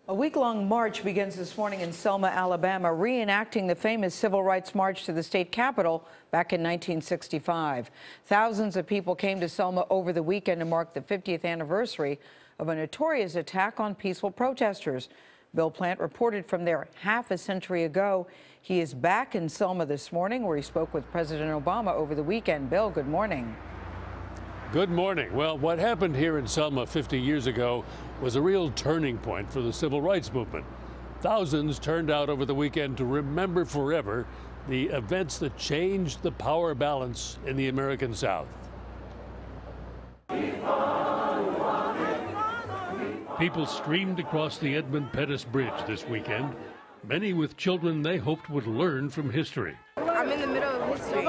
A week-long march begins this morning in Selma, Alabama, reenacting the famous Civil Rights March to the state capitol back in 1965. Thousands of people came to Selma over the weekend to mark the 50th anniversary of a notorious attack on peaceful protesters. Bill Plante reported from there half a century ago. He is back in Selma this morning, where he spoke with President Obama over the weekend. Bill, good morning. Good morning. Well, what happened here in Selma 50 years ago was a real turning point for the civil rights movement. Thousands turned out over the weekend to remember forever the events that changed the power balance in the American South. People streamed across the Edmund Pettus Bridge this weekend, many with children they hoped would learn from history. I'm in the middle of history.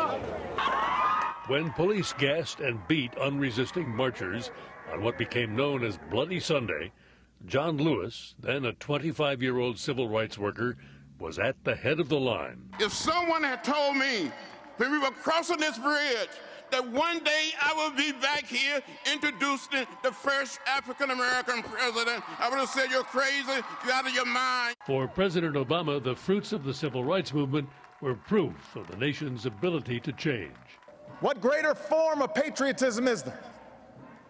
When police gassed and beat unresisting marchers on what became known as Bloody Sunday, John Lewis, then a 25-year-old civil rights worker, was at the head of the line. If someone had told me when we were crossing this bridge that one day I would be back here introducing the first African-American president, I would have said, "You're crazy, you're out of your mind." For President Obama, the fruits of the civil rights movement were proof of the nation's ability to change. What greater form of patriotism is there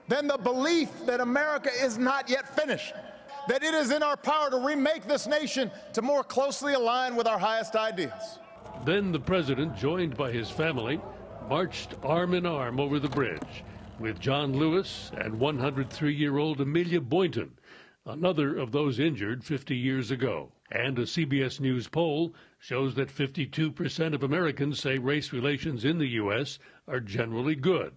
than the belief that America is not yet finished, that it is in our power to remake this nation to more closely align with our highest ideals? Then the president, joined by his family, marched arm in arm over the bridge with John Lewis and 103-year-old Amelia Boynton, another of those injured 50 years ago. And a CBS News poll shows that 52% of Americans say race relations in the U.S. are generally good,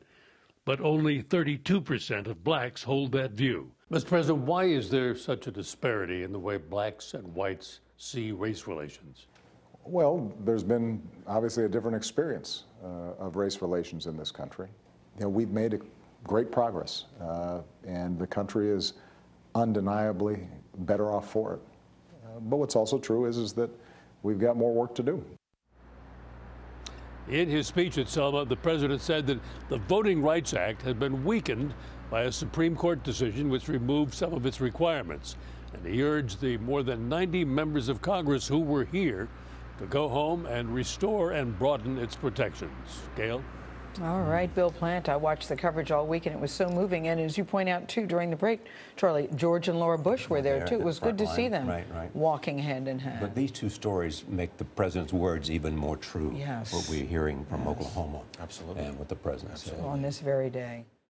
but only 32% of blacks hold that view. Mr. President, why is there such a disparity in the way blacks and whites see race relations? Well, there's been obviously a different experience of race relations in this country. You know, we've made great progress, and the country is undeniably better off for it. But what's also true is that we've got more work to do. In his speech at Selma, the president said that the Voting Rights Act had been weakened by a Supreme Court decision which removed some of its requirements. And he urged the more than 90 members of Congress who were here to go home and restore and broaden its protections. Gail? All right, Bill Plante. I watched the coverage all weekend. It was so moving. And as you point out, too, during the break, Charlie, George and Laura Bush were there, too. It was good to see them walking hand in hand. But these two stories make the president's words even more true. Yes. What we're hearing from Oklahoma. Absolutely. And what the president said. On this very day.